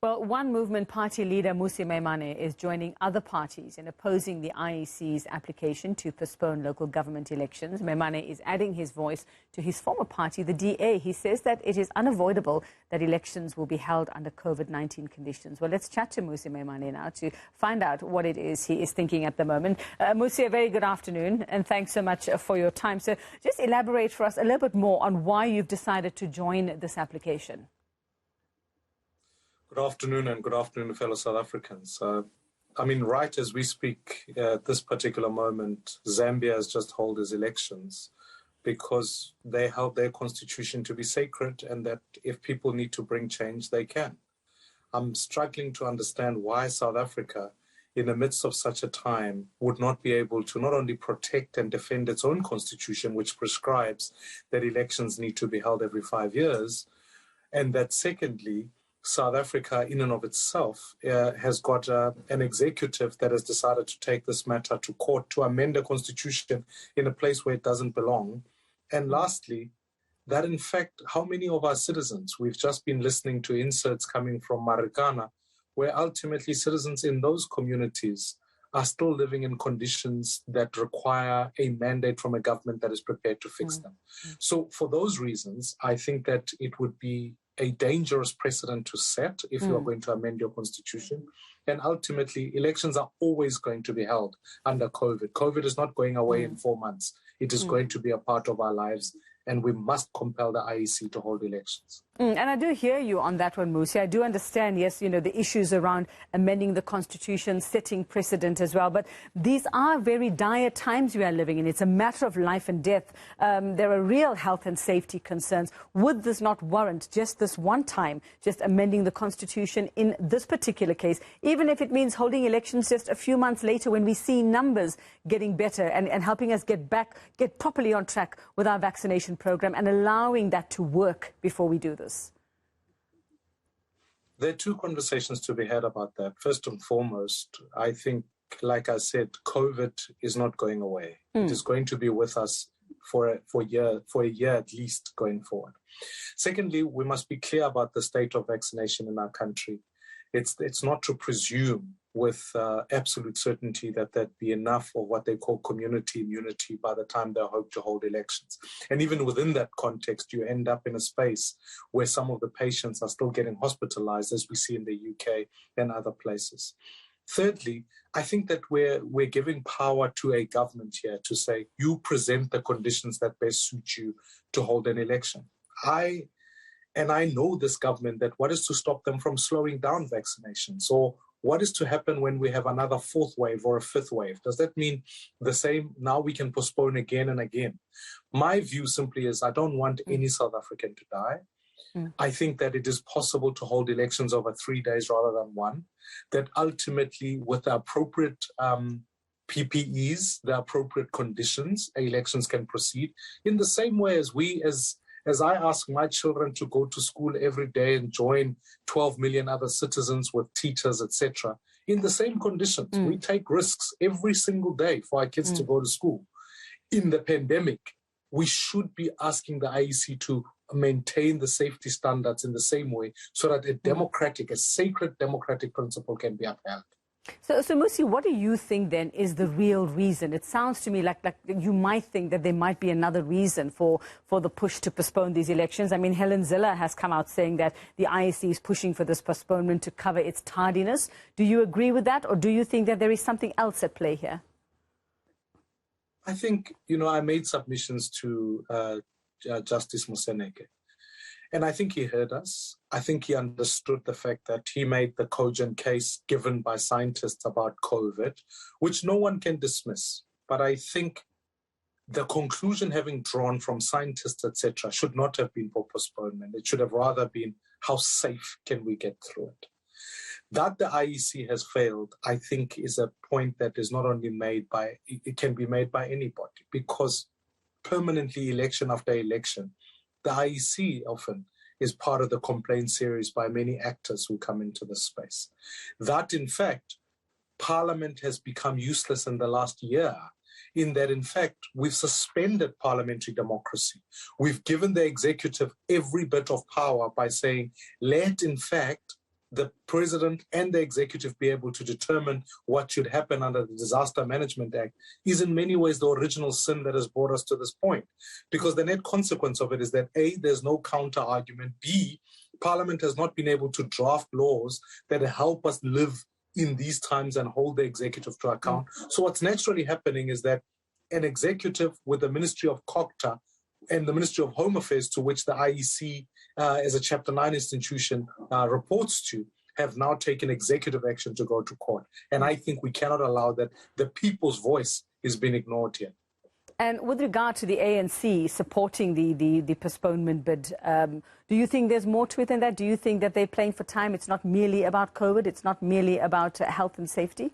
Well, One Movement party leader Mmusi Maimane is joining other parties in opposing the IEC's application to postpone local government elections. Maimane is adding his voice to his former party, the DA. He says that it is unavoidable that elections will be held under COVID-19 conditions. Well, let's chat to Mmusi Maimane now to find out what it is he is thinking at the moment. Mmusi, a very good afternoon, and thanks so much for your time. So just elaborate for us a little bit more on why you've decided to join this application. Good afternoon, and good afternoon, fellow South Africans. Right as we speak at this particular moment, Zambia has just held its elections because they held their constitution to be sacred, and that if people need to bring change, they can. I'm struggling to understand why South Africa, in the midst of such a time, would not be able to not only protect and defend its own constitution, which prescribes that elections need to be held every 5 years, and that secondly, South Africa, in and of itself, has got an executive that has decided to take this matter to court to amend the constitution in a place where it doesn't belong. And lastly, that in fact, how many of our citizens, we've just been listening to inserts coming from Marikana, where ultimately citizens in those communities are still living in conditions that require a mandate from a government that is prepared to fix them. So for those reasons, I think that it would be a dangerous precedent to set if you are going to amend your constitution. And ultimately, elections are always going to be held under COVID. COVID is not going away in 4 months. It is going to be a part of our lives, and we must compel the IEC to hold elections. And I do hear you on that one, Mmusi. I do understand, yes, the issues around amending the constitution, setting precedent as well. But these are very dire times we are living in. It's a matter of life and death. There are real health and safety concerns. Would this not warrant just this one time, just amending the constitution in this particular case, even if it means holding elections just a few months later when we see numbers getting better and helping us get properly on track with our vaccination program and allowing that to work before we do this? There are two conversations to be had about that. First and foremost, I think, like I said, COVID is not going away. It is going to be with us for a year at least going forward. Secondly, we must be clear about the state of vaccination in our country. It's not to presume with absolute certainty that there'd be enough of what they call community immunity by the time they hope to hold elections. And even within that context, you end up in a space where some of the patients are still getting hospitalized, as we see in the UK and other places. Thirdly, I think that we're giving power to a government here to say, you present the conditions that best suit you to hold an election. I know this government, that what is to stop them from slowing down vaccinations? Or what is to happen when we have another fourth wave or a fifth wave? Does that mean the same? Now we can postpone again and again. My view simply is I don't want any South African to die. I think that it is possible to hold elections over 3 days rather than one, that ultimately with the appropriate PPEs, the appropriate conditions, elections can proceed in the same way as I ask my children to go to school every day and join 12 million other citizens with teachers, etc. In the same conditions, we take risks every single day for our kids to go to school. In the pandemic, we should be asking the IEC to maintain the safety standards in the same way so that a sacred democratic principle can be upheld. So Mmusi, what do you think then is the real reason? It sounds to me like you might think that there might be another reason for the push to postpone these elections. I mean, Helen Zille has come out saying that the IEC is pushing for this postponement to cover its tardiness. Do you agree with that, or do you think that there is something else at play here? I think, I made submissions to Justice Moseneke. And I think he heard us. I think he understood the fact that he made the cogent case given by scientists about COVID, which no one can dismiss. But I think the conclusion having drawn from scientists, etc., should not have been for postponement. It should have rather been, how safe can we get through it? That the IEC has failed, I think, is a point that is not only it can be made by anybody, because permanently election after election, the IEC often is part of the complaint series by many actors who come into this space. That, in fact, Parliament has become useless in the last year, in that, in fact, we've suspended parliamentary democracy. We've given the executive every bit of power by saying, let, in fact, the president and the executive be able to determine what should happen under the Disaster Management Act is in many ways the original sin that has brought us to this point. Because the net consequence of it is that A, there's no counter argument. B, Parliament has not been able to draft laws that help us live in these times and hold the executive to account. So what's naturally happening is that an executive with the Ministry of COGTA and the Ministry of Home Affairs, to which the IEC as a Chapter 9 institution reports to, have now taken executive action to go to court. And I think we cannot allow that the people's voice is being ignored here. And with regard to the ANC supporting the postponement bid, do you think there's more to it than that? Do you think that they're playing for time? It's not merely about COVID. It's not merely about health and safety?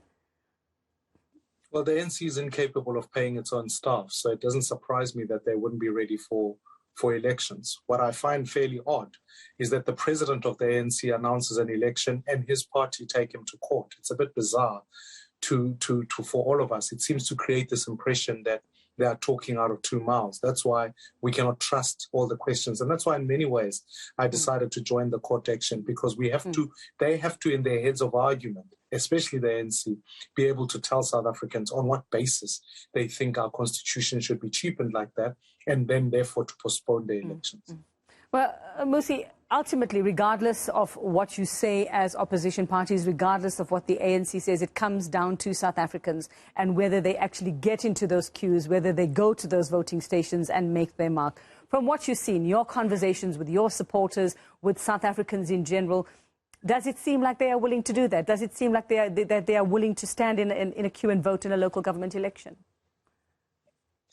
Well, the ANC is incapable of paying its own staff, so it doesn't surprise me that they wouldn't be ready for elections. What I find fairly odd is that the president of the ANC announces an election and his party take him to court. It's a bit bizarre for all of us. It seems to create this impression that they are talking out of two mouths. That's why we cannot trust all the questions. And that's why in many ways I decided to join the court action, because we have to, they have to, in their heads of argument, especially the ANC, be able to tell South Africans on what basis they think our constitution should be cheapened like that, and then therefore to postpone the elections. Well, Mmusi, ultimately, regardless of what you say as opposition parties, regardless of what the ANC says, it comes down to South Africans and whether they actually get into those queues, whether they go to those voting stations and make their mark. From what you've seen, your conversations with your supporters, with South Africans in general, does it seem like they are willing to do that? Does it seem like they are willing to stand in a queue and vote in a local government election?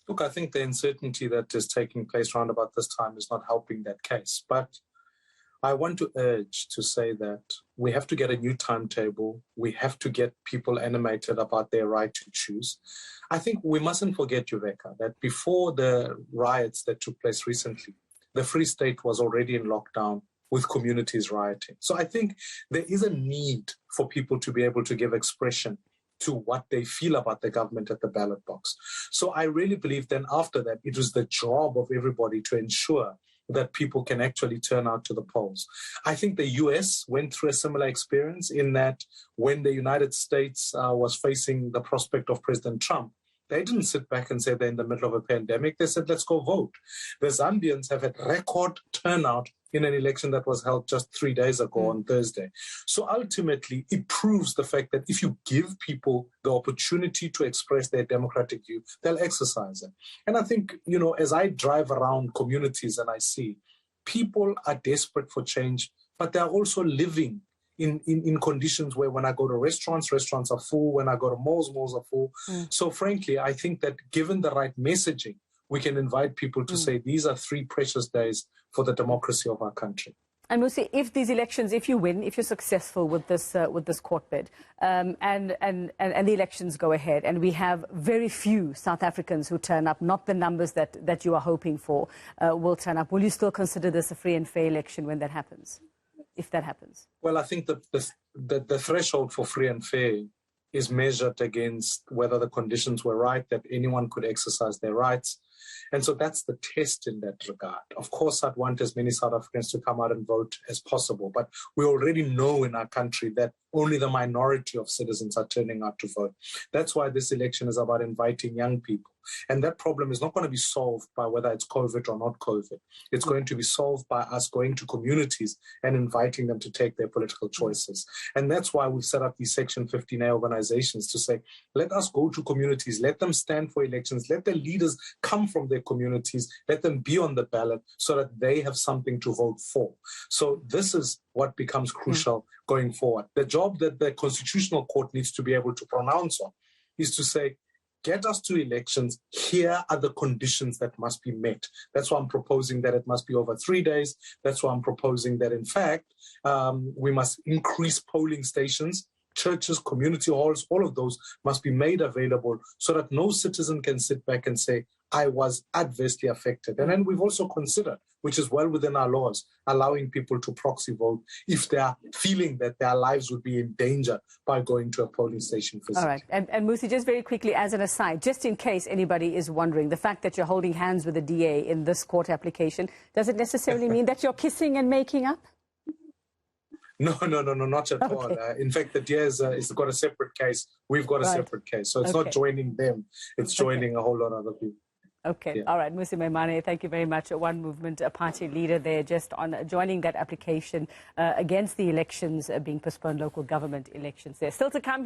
Look, I think the uncertainty that is taking place around about this time is not helping that case. But I want to urge to say that we have to get a new timetable. We have to get people animated about their right to choose. I think we mustn't forget, Uveka, that before the riots that took place recently, the Free State was already in lockdown with communities rioting. So I think there is a need for people to be able to give expression to what they feel about the government at the ballot box. So I really believe then after that, it was the job of everybody to ensure that people can actually turn out to the polls. I think the US went through a similar experience in that when the United States was facing the prospect of President Trump, they didn't sit back and say they're in the middle of a pandemic. They said, let's go vote. The Zambians have had record turnout in an election that was held just 3 days ago on Thursday. So ultimately, it proves the fact that if you give people the opportunity to express their democratic view, they'll exercise it. And I think, you know, as I drive around communities and I see people are desperate for change, but they're also living in conditions where when I go to restaurants are full. When I go to malls are full. So frankly, I think that given the right messaging, we can invite people to say these are 3 precious days for the democracy of our country. And Mmusi, if these elections, if you win, if you're successful with this court bid, and the elections go ahead, and we have very few South Africans who turn up, not the numbers that you are hoping for will turn up, will you still consider this a free and fair election when that happens, if that happens? Well, I think the threshold for free and fair is measured against whether the conditions were right, that anyone could exercise their rights. And so that's the test in that regard. Of course, I'd want as many South Africans to come out and vote as possible. But we already know in our country that only the minority of citizens are turning out to vote. That's why this election is about inviting young people. And that problem is not going to be solved by whether it's COVID or not COVID. It's going to be solved by us going to communities and inviting them to take their political choices. And that's why we've set up these Section 15A organizations to say, let us go to communities, let them stand for elections, let the leaders come from their communities, let them be on the ballot so that they have something to vote for. So this is what becomes crucial going forward. The job that the Constitutional Court needs to be able to pronounce on is to say, get us to elections. Here are the conditions that must be met. That's why I'm proposing that it must be over 3 days. That's why I'm proposing that, in fact, we must increase polling stations, churches, community halls, all of those must be made available so that no citizen can sit back and say, I was adversely affected. And then we've also considered, which is well within our laws, allowing people to proxy vote if they are feeling that their lives would be in danger by going to a polling station physically. All right. And Mmusi, just very quickly, as an aside, just in case anybody is wondering, the fact that you're holding hands with the DA in this court application, does it necessarily mean that you're kissing and making up? No, not at all. In fact, the DIA is got a separate case. We've got a separate case. So it's not joining them. It's joining a whole lot of other people. Okay. All right. Mmusi Maimane, thank you very much. One Movement party leader there, just on joining that application against the elections being postponed, local government elections there. Still to come.